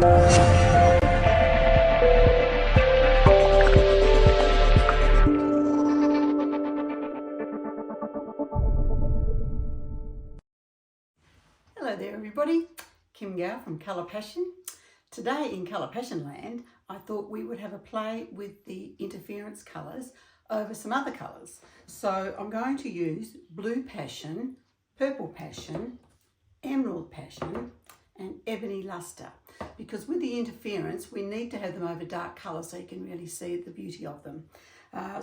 Hello there everybody, Kim Gow from Colour Passion. Today in Colour Passion Land, I thought we would have a play with the interference colours over some other colours. So I'm going to use Blue Passion, Purple Passion, Emerald Passion and Ebony Luster, because with the interference we need to have them over dark colours so you can really see the beauty of them. I've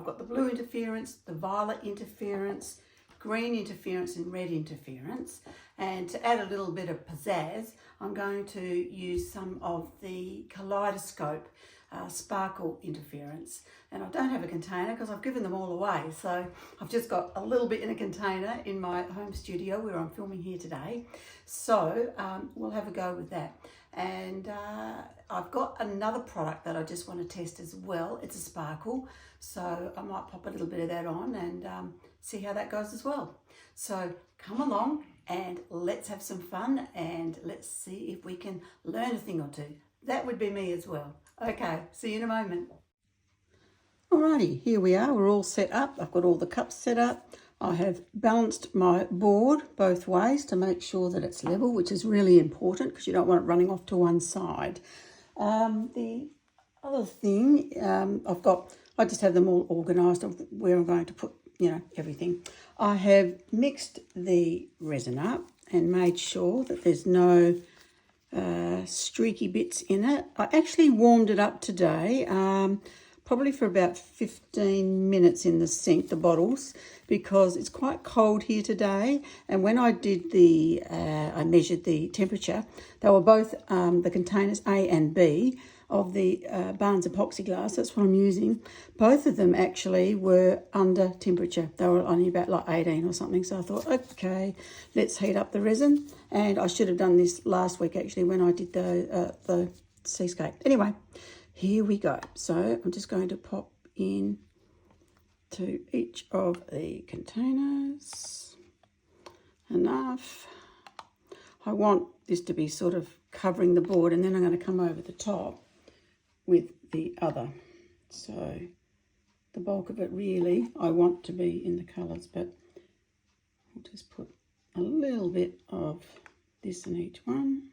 got the blue interference, the violet interference, green interference and red interference, and to add a little bit of pizzazz I'm going to use some of the kaleidoscope sparkle interference. And I don't have a container because I've given them all away, so I've just got a little bit in a container in my home studio where I'm filming here today. So we'll have a go with that. And I've got another product that I just want to test as well. It's a sparkle, so I might pop a little bit of that on and see how that goes as well. So come along and let's have some fun and let's see if we can learn a thing or two. That would be me as well. Okay, see you in a moment. Alrighty, here we are, we're all set up. I've got all the cups set up. I have balanced my board both ways to make sure that it's level, which is really important because you don't want it running off to one side. The other thing, I just have them all organised of where I'm going to put, everything. I have mixed the resin up and made sure that there's no streaky bits in it. I actually warmed it up today, probably for about 15 minutes in the sink, the bottles, because it's quite cold here today. And when I did I measured the temperature, they were both the containers A and B of the Barnes epoxy glass, that's what I'm using. Both of them actually were under temperature. They were only about like 18 or something. So I thought, okay, let's heat up the resin. And I should have done this last week actually when I did the seascape. Anyway, here we go. So I'm just going to pop in to each of the containers. Enough. I want this to be sort of covering the board, and then I'm going to come over the top with the other. So the bulk of it really I want to be in the colours, but I'll just put a little bit of this in each one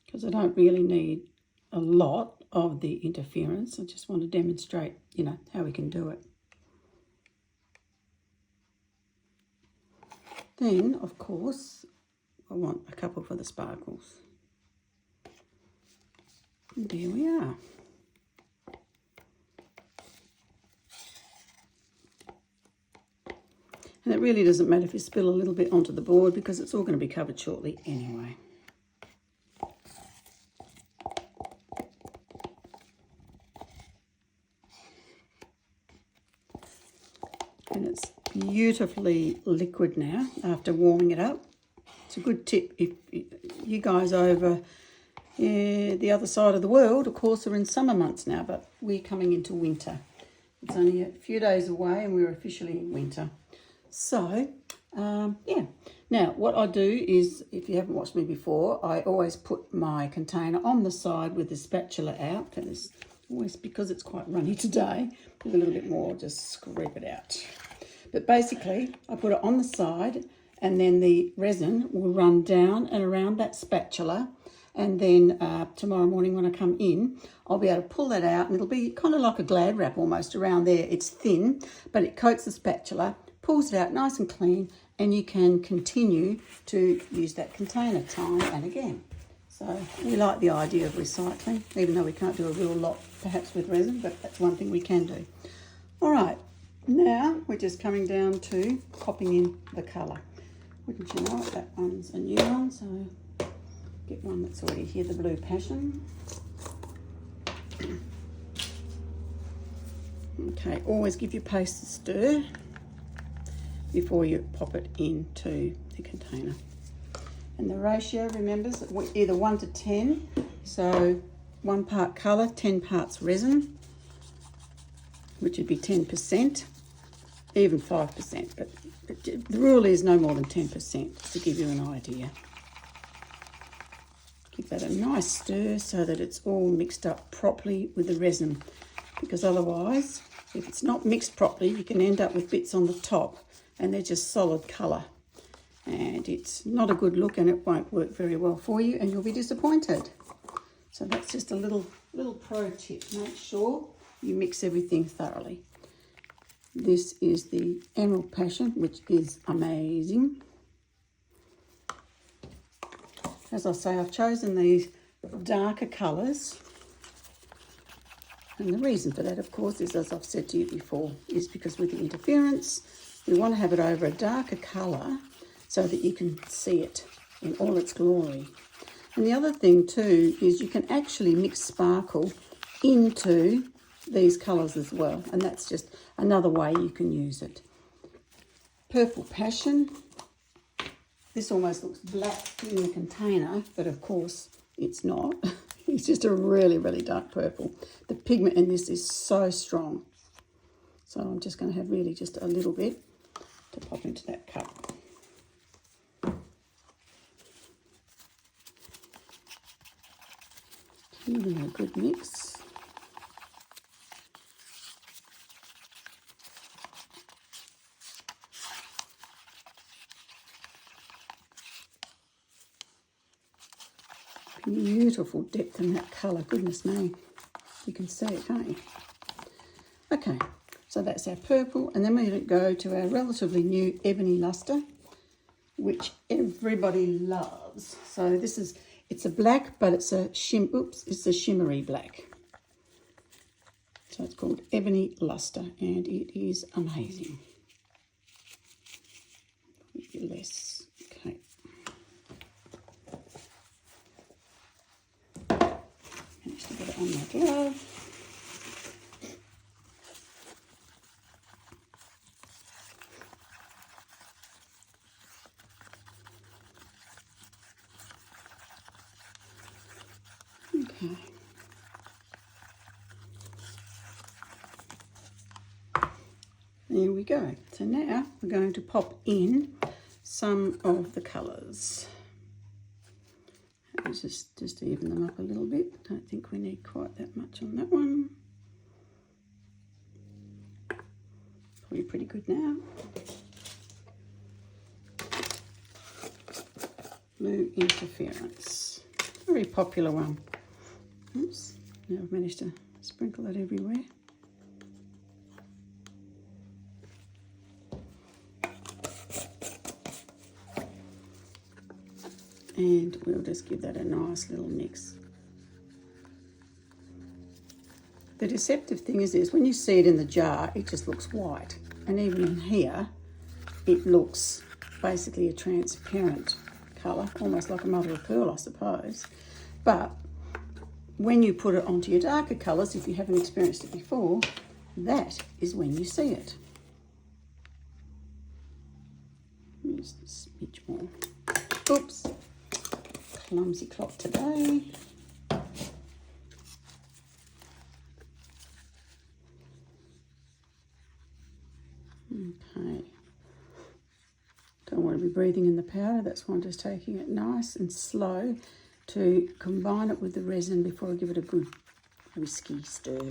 because I don't really need a lot of the interference. I just want to demonstrate, how we can do it. Then, of course, I want a couple for the sparkles. And there we are. And it really doesn't matter if you spill a little bit onto the board because it's all going to be covered shortly anyway. And it's beautifully liquid now after warming it up. It's a good tip if you guys over the other side of the world, of course, are in summer months now, but we're coming into winter. It's only a few days away and we're officially in winter. So, yeah. Now, what I do is, if you haven't watched me before, I always put my container on the side with the spatula out. And it's always, because it's quite runny today, with a little bit more, just scrape it out. But basically, I put it on the side and then the resin will run down and around that spatula. And then tomorrow morning when I come in, I'll be able to pull that out and it'll be kind of like a Glad wrap almost around there. It's thin, but it coats the spatula, pulls it out nice and clean, and you can continue to use that container time and again. So we like the idea of recycling, even though we can't do a real lot perhaps with resin, but that's one thing we can do. All right, now we're just coming down to popping in the colour. Wouldn't you know it, that one's a new one, so get one that's already here, the Blue Passion. Okay, always give your paste a stir before you pop it into the container. And the ratio, remember, is either 1 to 10, so 1 part colour, 10 parts resin, which would be 10%, even 5%, but the rule is no more than 10%, to give you an idea. Give that a nice stir so that it's all mixed up properly with the resin, because otherwise, if it's not mixed properly, you can end up with bits on the top and they're just solid colour. And it's not a good look and it won't work very well for you and you'll be disappointed. So that's just a little pro tip. Make sure you mix everything thoroughly. This is the Emerald Passion, which is amazing. As I say, I've chosen these darker colours. And the reason for that, of course, is, as I've said to you before, is because with the interference, we want to have it over a darker colour so that you can see it in all its glory. And the other thing too is you can actually mix sparkle into these colours as well. And that's just another way you can use it. Purple Passion. This almost looks black in the container, but of course it's not. It's just a really, really dark purple. The pigment in this is so strong. So I'm just going to have really just a little bit to pop into that cup. Give it a good mix. Beautiful depth in that colour, goodness me. You can see it, can't you? Okay, so that's our purple, and then we go to our relatively new Ebony Luster, which everybody loves. So this is, it's a black, but it's a it's a shimmery black. So it's called Ebony Luster, and it is amazing. Less, okay. Managed to get it on my glove. Okay. There we go. So now we're going to pop in some of the colours. Just even them up a little bit. Don't think we need quite that much on that one. Probably pretty good now. Blue Interference. Very popular one. Oops. Now I've managed to sprinkle that everywhere. And we'll just give that a nice little mix. The deceptive thing is this, when you see it in the jar, it just looks white. And even in here, it looks basically a transparent colour, almost like a mother of pearl, I suppose. But when you put it onto your darker colours, if you haven't experienced it before, that is when you see it. Just a smidge more. Oops. Clumsy clock today. Okay. Don't want to be breathing in the powder, that's why I'm just taking it nice and slow to combine it with the resin before I give it a good whisky stir.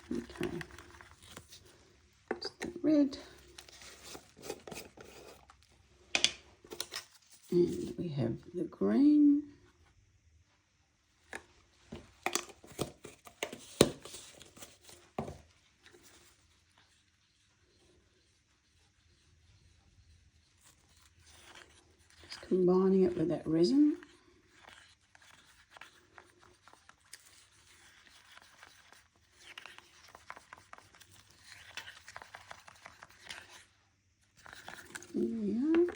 Okay. Just the red. And we have the green. Just combining it with that resin. There we are.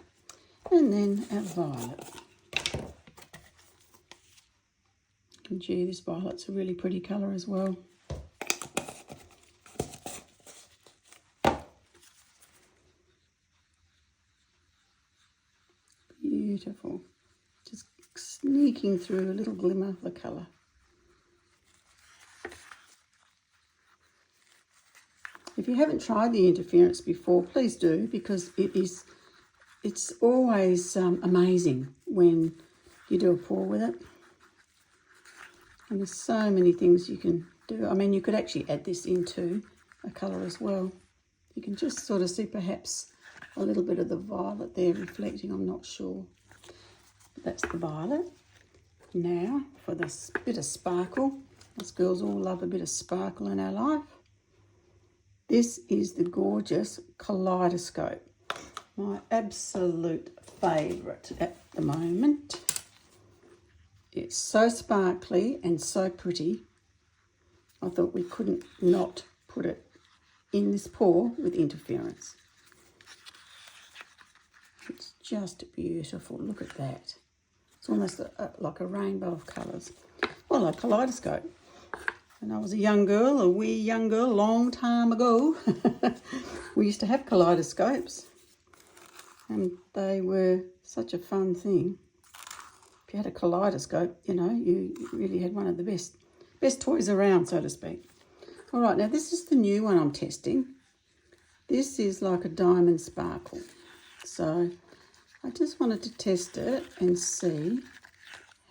And then our violet. And gee, this violet's a really pretty colour as well. Beautiful. Just sneaking through a little glimmer of the colour. If you haven't tried the Interference before, please do, because it is it's always amazing when you do a pour with it. And there's so many things you can do. I mean, you could actually add this into a colour as well. You can just sort of see perhaps a little bit of the violet there reflecting, I'm not sure. But that's the violet. Now, for this bit of sparkle, us girls all love a bit of sparkle in our life. This is the gorgeous Kaleidoscope, my absolute favourite at the moment. It's so sparkly and so pretty. I thought we couldn't not put it in this pour with Intereference. It's just beautiful. Look at that. It's almost like a rainbow of colours. Well, a kaleidoscope. When I was a young girl, a wee young girl, a long time ago, we used to have kaleidoscopes. And they were such a fun thing. If you had a kaleidoscope, you know, you really had one of the best toys around, so to speak. All right, now this is the new one I'm testing. This is like a diamond sparkle. So I just wanted to test it and see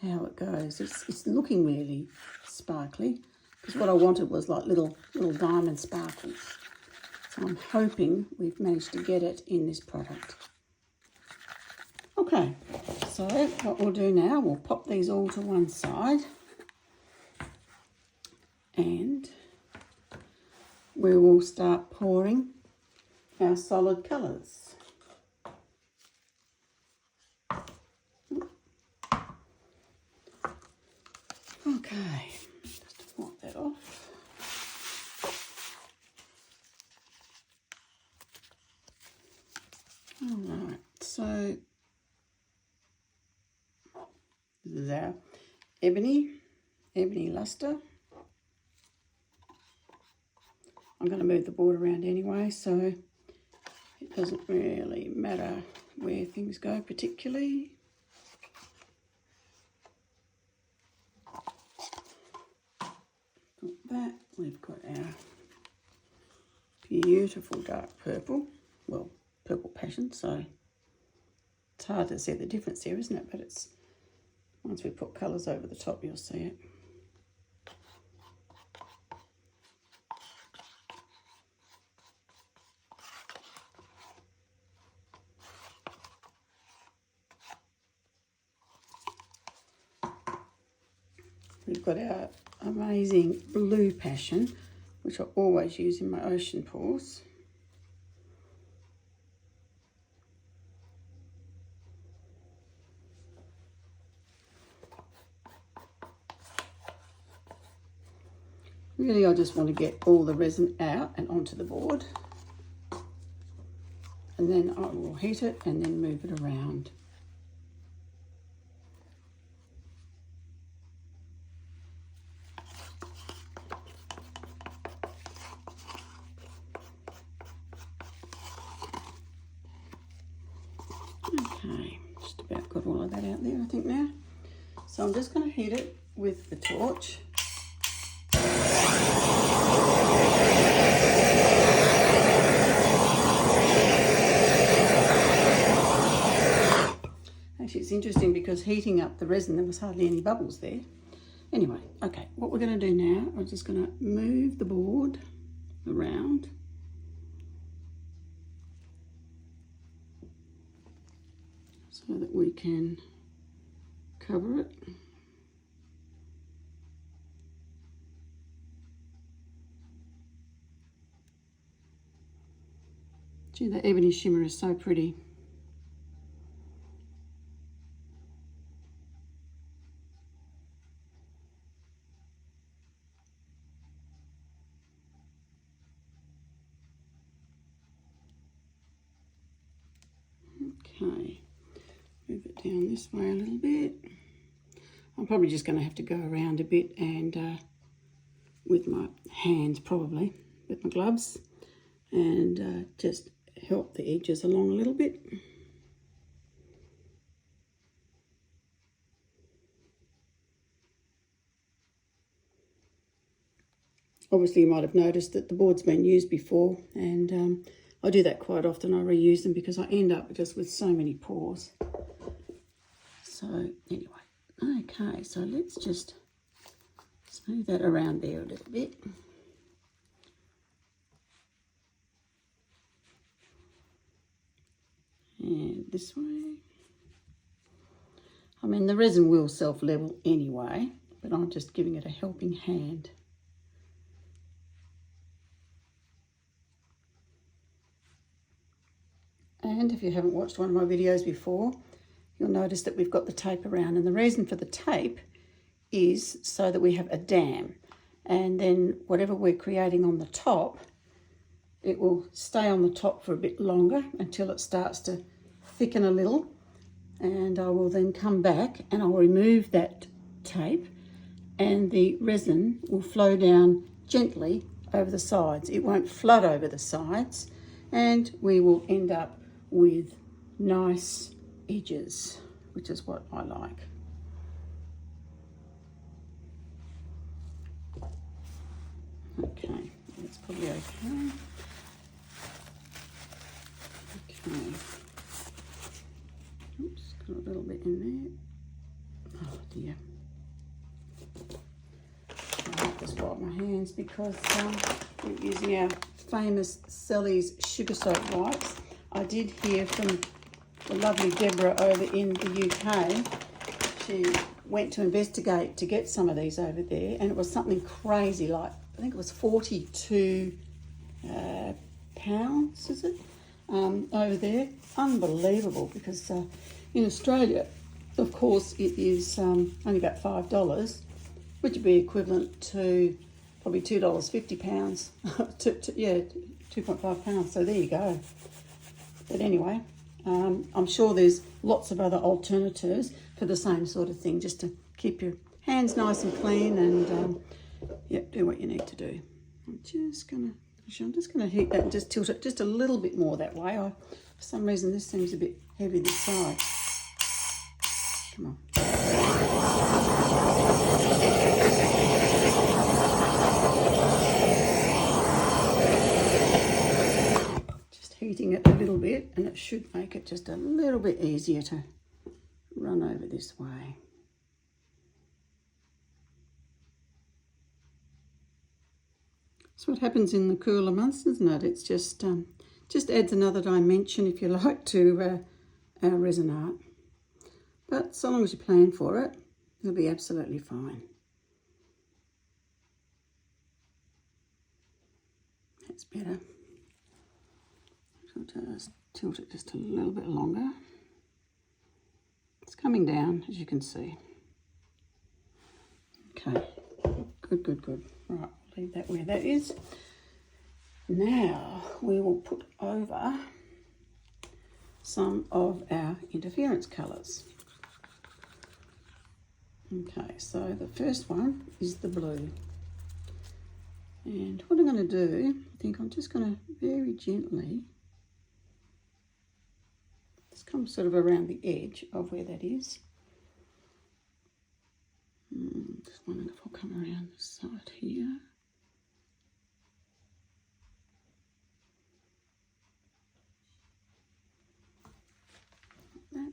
how it goes. It's looking really sparkly because what I wanted was like little diamond sparkles. So I'm hoping we've managed to get it in this product. Okay, so what we'll do now, we'll pop these all to one side and we will start pouring our solid colours. Okay, just wipe that off. All right, so this is our ebony luster. I'm going to move the board around anyway, so it doesn't really matter where things go particularly. Got that. We've got our beautiful dark purple. Well, purple passion, so it's hard to see the difference there, isn't it? But it's once we put colours over the top, you'll see it. We've got our amazing blue passion, which I always use in my ocean pours. Really, I just want to get all the resin out and onto the board. And then I will heat it and then move it around. Okay, just about got all of that out there, I think now. So I'm just going to heat it with the torch. Actually, it's interesting because heating up the resin, there was hardly any bubbles there. Anyway, okay, what we're going to do now, I'm just going to move the board around. So that we can cover it. Gee, the ebony shimmer is so pretty. Okay, move it down this way a little bit. I'm probably just going to have to go around a bit and with my hands probably, with my gloves, and just help the edges along a little bit. Obviously you might have noticed that the board's been used before, and I do that quite often. I reuse them because I end up just with so many pours. So anyway, okay, so let's just smooth that around there a little bit. And this way. I mean, the resin will self-level anyway, but I'm just giving it a helping hand. And if you haven't watched one of my videos before, you'll notice that we've got the tape around, and the reason for the tape is so that we have a dam, and then whatever we're creating on the top, it will stay on the top for a bit longer until it starts to thicken a little, and I will then come back and I'll remove that tape, and the resin will flow down gently over the sides. It won't flood over the sides, and we will end up with nice edges, which is what I like. Okay, that's probably okay. Okay. Oops, got a little bit in there. Oh dear. I have to swap my hands because we're using our famous Sally's Sugar Soap wipes. I did hear from the lovely Deborah over in the UK. She went to investigate to get some of these over there, and it was something crazy, like I think it was 42 pounds, is it, over there. Unbelievable, because in Australia, of course, it is only about $5, which would be equivalent to probably $2.50 yeah, 2.5 pounds. So there you go. But anyway, I'm sure there's lots of other alternatives for the same sort of thing, just to keep your hands nice and clean and yeah, do what you need to do. I'm just gonna heat that and just tilt it just a little bit more that way. For some reason this seems a bit heavy this side. Come on. Heating it a little bit, and it should make it just a little bit easier to run over this way. That's what happens in the cooler months, isn't it? It's just adds another dimension, if you like, to our resin art. But so long as you plan for it, it'll be absolutely fine. That's better. I'll just tilt it just a little bit longer. It's coming down, as you can see. Okay, good, good, good. Right, I'll leave that where that is. Now we will put over some of our interference colours. Okay, so the first one is the blue. And what I'm going to do, I think I'm just going to very gently just come sort of around the edge of where that is. Just wondering if I'll come around the side here. Like that.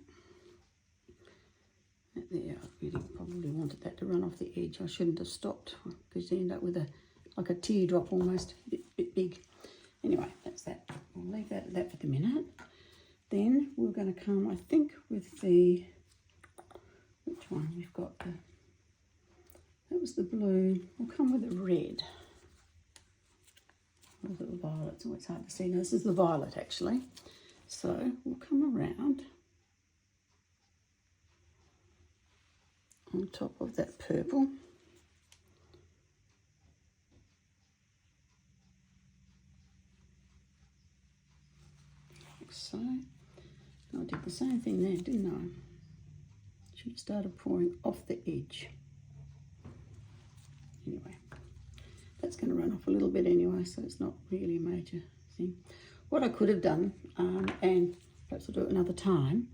There, I really probably wanted that to run off the edge. I shouldn't have stopped, because you end up with like a teardrop almost, a bit big. Anyway, that's that. We'll leave that at that for the minute. Then we're going to come, I think, with the, which one? We've got the, that was the blue. We'll come with the red. Or was it the violet? It's always hard to see. No, this is the violet, actually. So we'll come around on top of that purple. Like so. I did the same thing there, didn't I? Should have started pouring off the edge. Anyway, that's going to run off a little bit anyway, so it's not really a major thing. What I could have done, and perhaps I'll do it another time,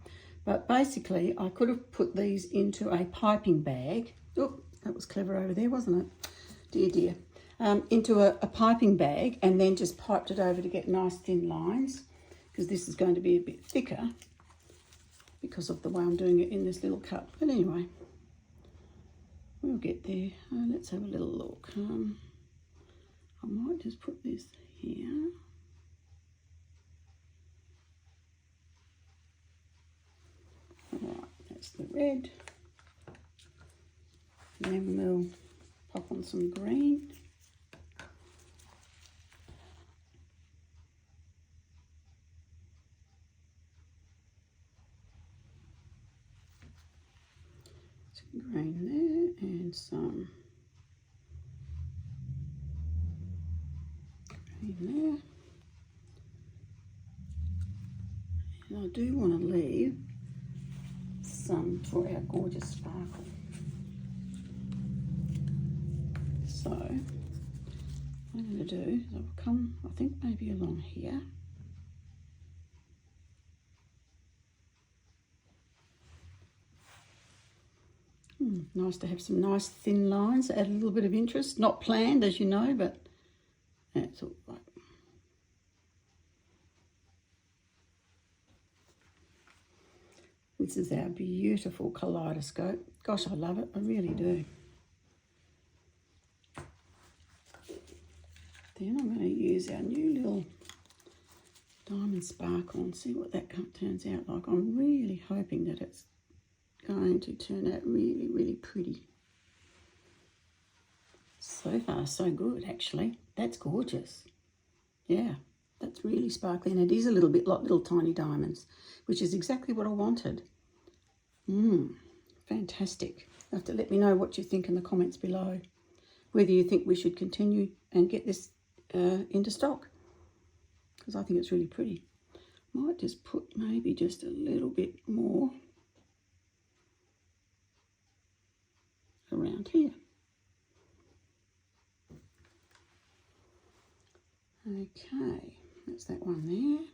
but basically I could have put these into a piping bag. Oh, that was clever over there, wasn't it? Dear, dear. into a piping bag and then just piped it over to get nice thin lines, because this is going to be a bit thicker because of the way I'm doing it in this little cup. But anyway, we'll get there. Let's have a little look. I might just put this here. Alright, that's the red. And then we'll pop on some green. Some green there and some green there. And I do want to leave some for our gorgeous sparkle. So what I'm going to do is I'll come, I think maybe along here. Nice to have some nice thin lines, add a little bit of interest. Not planned, as you know, but that's all right. This is our beautiful kaleidoscope. Gosh, I love it, I really do. Then I'm going to use our new little diamond sparkle and see what that turns out like. I'm really hoping that it's going to turn out really, really pretty. So far, so good, actually. That's gorgeous. Yeah, that's really sparkly, and it is a little bit like little tiny diamonds, which is exactly what I wanted. Fantastic. You have to let me know what you think in the comments below, whether you think we should continue and get this into stock, because I think it's really pretty. Might just put maybe just a little bit more around here. Okay, that's that one there.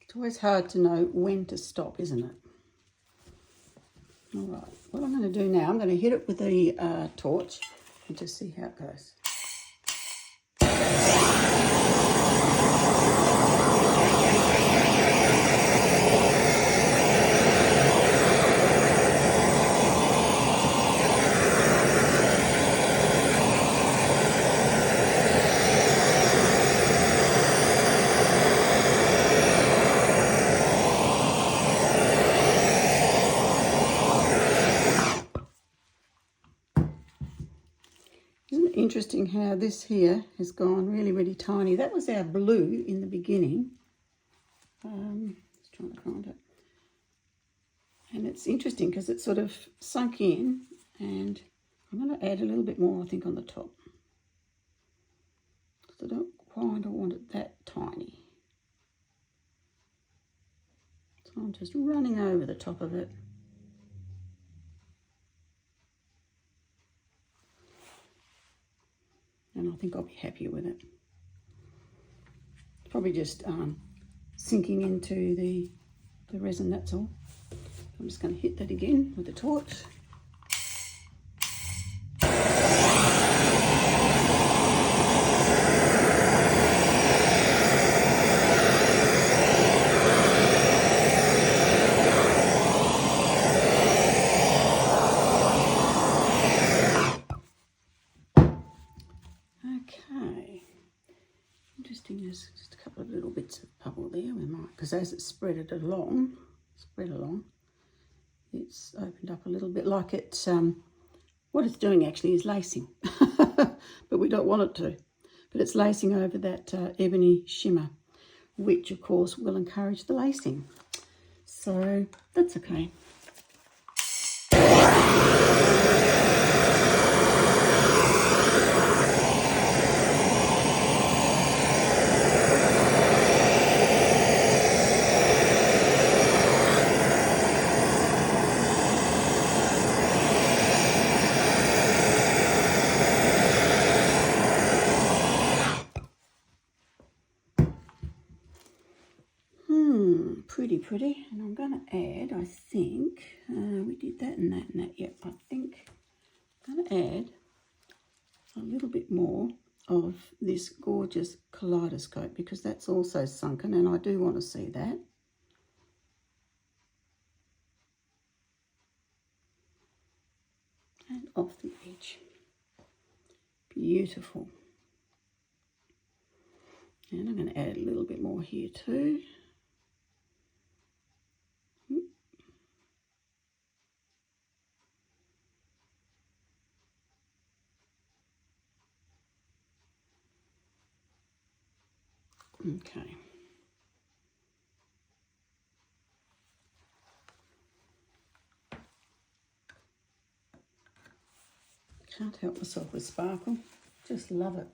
It's always hard to know when to stop, isn't it? All right, what I'm going to do now, I'm going to hit it with the torch and just see how it goes. Interesting how this here has gone really, really tiny. That was our blue in the beginning. Just trying to find it. And it's interesting because it's sort of sunk in, and I'm going to add a little bit more, I think, on the top. I don't quite want it that tiny. So I'm just running over the top of it. And I think I'll be happier with it. Probably just sinking into the resin, that's all. I'm just going to hit that again with the torch. Okay, interesting, there's just a couple of little bits of bubble there. We might, because as it spread along, it's opened up a little bit, like it, what it's doing actually is lacing, but we don't want it to. But it's lacing over that ebony shimmer, which of course will encourage the lacing. So that's okay. Pretty, and I'm going to add, I think, we did that and that and that, yep, I think I'm going to add a little bit more of this gorgeous kaleidoscope, because that's also sunken and I do want to see that. And off the edge. Beautiful. And I'm going to add a little bit more here too. Okay. Can't help myself with sparkle. Just love it.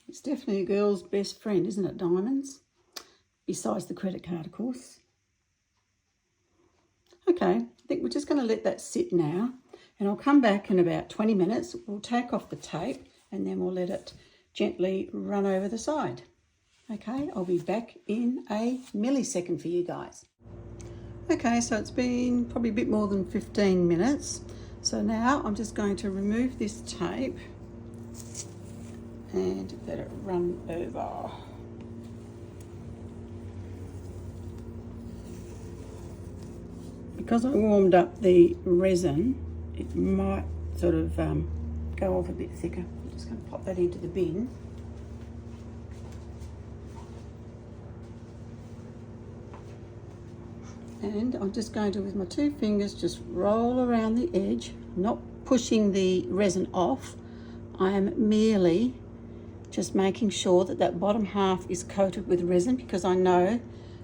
It's definitely a girl's best friend, isn't it, diamonds? Besides the credit card, of course. Okay, I think we're just going to let that sit now. And I'll come back in about 20 minutes. We'll take off the tape and then we'll let it gently run over the side. Okay, I'll be back in a millisecond for you guys. Okay, so it's been probably a bit more than 15 minutes. So now I'm just going to remove this tape and let it run over. Because I warmed up the resin, it might sort of go off a bit thicker. I'm just going to pop that into the bin. And I'm just going to, with my two fingers, just roll around the edge, not pushing the resin off. I am merely just making sure that that bottom half is coated with resin, because I know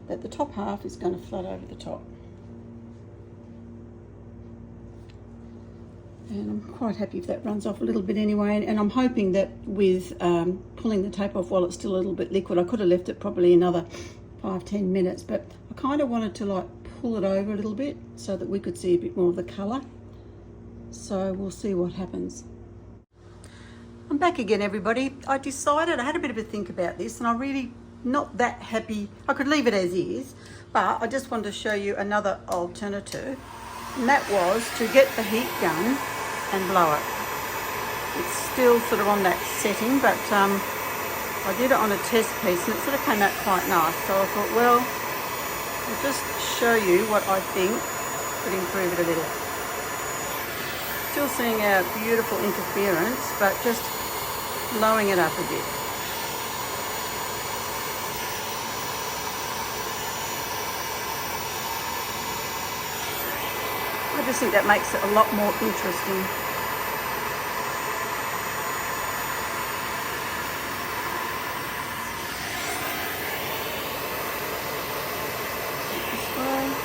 that the top half is going to flood over the top. And I'm quite happy if that runs off a little bit anyway. And I'm hoping that with pulling the tape off while it's still a little bit liquid, I could have left it probably another 5-10 minutes, but I kind of wanted to like pull it over a little bit so that we could see a bit more of the colour. So we'll see what happens. I'm back again, everybody. I decided, I had a bit of a think about this, and I'm really not that happy. I could leave it as is, but I just wanted to show you another alternative, and that was to get the heat gun and blow it. It's still sort of on that setting, but I did it on a test piece and it sort of came out quite nice. So I thought, well, I'll just show you what I think could improve it a little. Still seeing our beautiful interference, but just blowing it up a bit. I just think that makes it a lot more interesting. This way.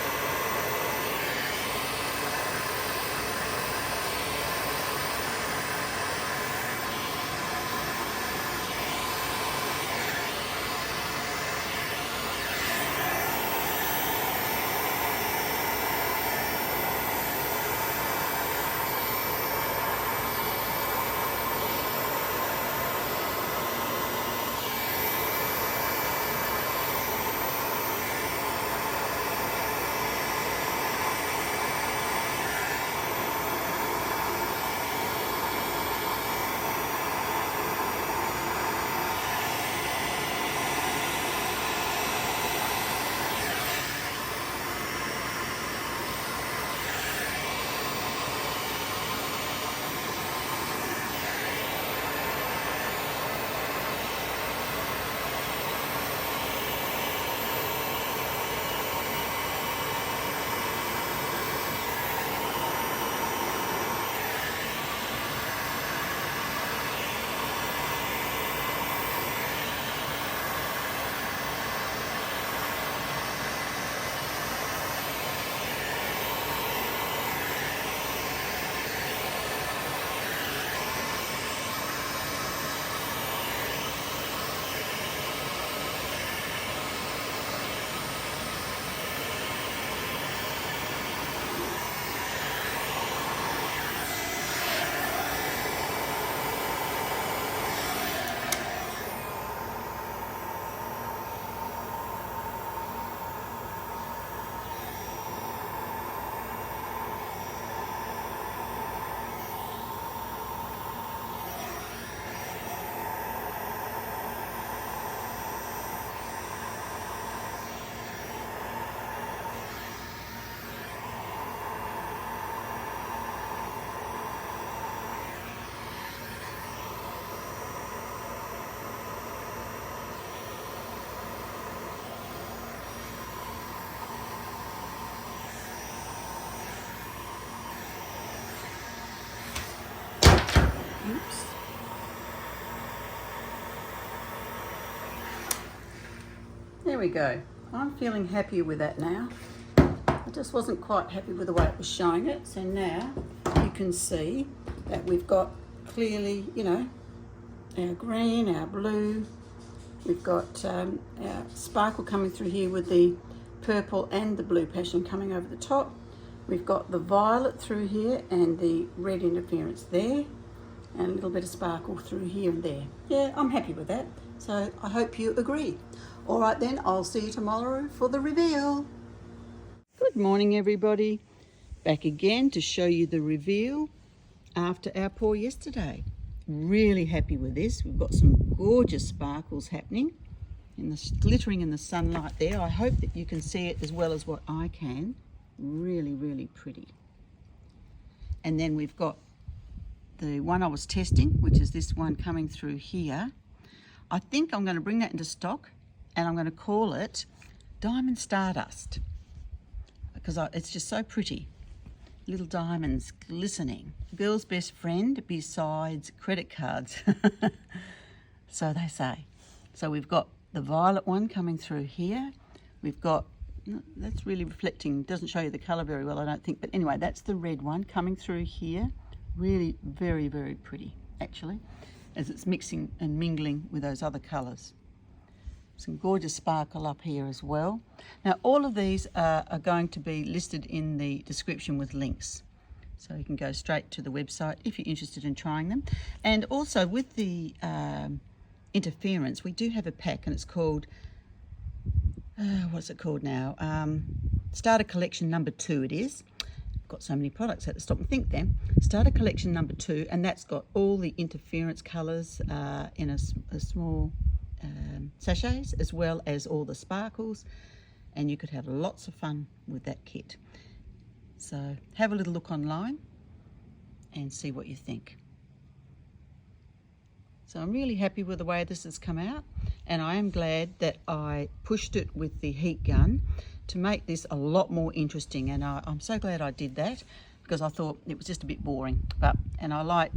Oops. There we go. I'm feeling happier with that now. I just wasn't quite happy with the way it was showing it. So now you can see that we've got clearly, you know, our green, our blue. We've got our sparkle coming through here with the purple and the blue passion coming over the top. We've got the violet through here and the red interference there, and a little bit of sparkle through here and there. Yeah, I'm happy with that. So I hope you agree. All right then, I'll see you tomorrow for the reveal. Good morning, everybody. Back again to show you the reveal after our pour yesterday. Really happy with this. We've got some gorgeous sparkles happening in the glittering in the sunlight there. I hope that you can see it as well as what I can. Really, really pretty. And then we've got the one I was testing, which is this one coming through here. I think I'm going to bring that into stock, and I'm going to call it Diamond Stardust, because it's just so pretty. Little diamonds glistening. Girl's best friend besides credit cards. So they say. So we've got the violet one coming through here. We've got, that's really reflecting, doesn't show you the colour very well, I don't think, but anyway, that's the red one coming through here. Really very, very pretty, actually, as it's mixing and mingling with those other colours. Some gorgeous sparkle up here as well. Now, all of these are going to be listed in the description with links. So you can go straight to the website if you're interested in trying them. And also with the Intereference, we do have a pack, and it's called, what's it called now? Starter Collection number 2 it is. I've got so many products, I had to stop and think then. Starter Collection number 2, and that's got all the Intereference colours in a small sachets, as well as all the sparkles, and you could have lots of fun with that kit. So have a little look online and see what you think. So I'm really happy with the way this has come out, and I am glad that I pushed it with the heat gun to make this a lot more interesting, and I'm so glad I did that, because I thought it was just a bit boring. And I like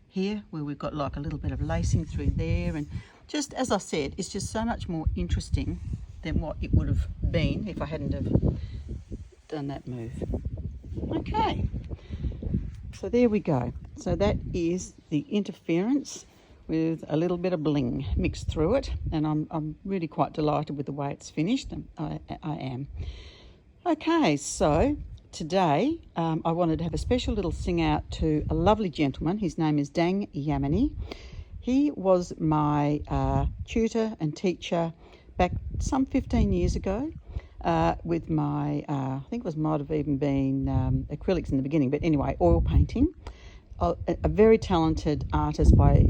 here where we've got like a little bit of lacing through there, and just as I said, it's just so much more interesting than what it would have been if I hadn't have done that move. Okay, so there we go. So that is the Intereference with a little bit of bling mixed through it, and I'm really quite delighted with the way it's finished. I am. Okay, so today I wanted to have a special little sing out to a lovely gentleman. His name is Dang Yamini. He was my tutor and teacher back some 15 years ago with my, I think it might have even been acrylics in the beginning, but anyway, oil painting. A very talented artist by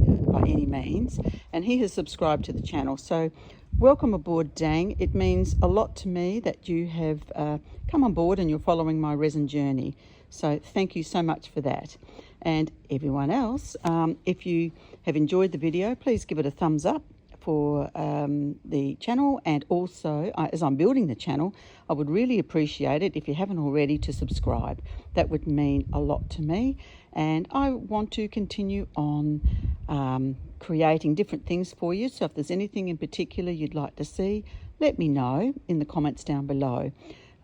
any means, and he has subscribed to the channel. So welcome aboard, Dang. It means a lot to me that you have come on board and you're following my resin journey. So thank you so much for that. And everyone else, if you have enjoyed the video, please give it a thumbs up for the channel, and also as I'm building the channel, I would really appreciate it if you haven't already to subscribe. That would mean a lot to me, and I want to continue on creating different things for you. So if there's anything in particular you'd like to see, let me know in the comments down below.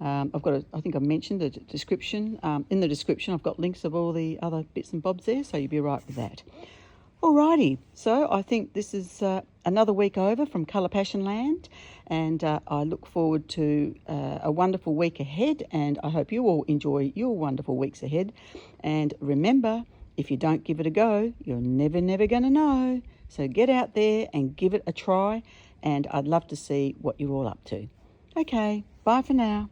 I've got I think I mentioned the description. In the description I've got links of all the other bits and bobs there, so you'll be right with that. Alrighty, so I think this is another week over from Colour Passion Land, and I look forward to a wonderful week ahead, and I hope you all enjoy your wonderful weeks ahead. And remember, if you don't give it a go, you're never going to know. So get out there and give it a try, and I'd love to see what you're all up to. Okay, bye for now.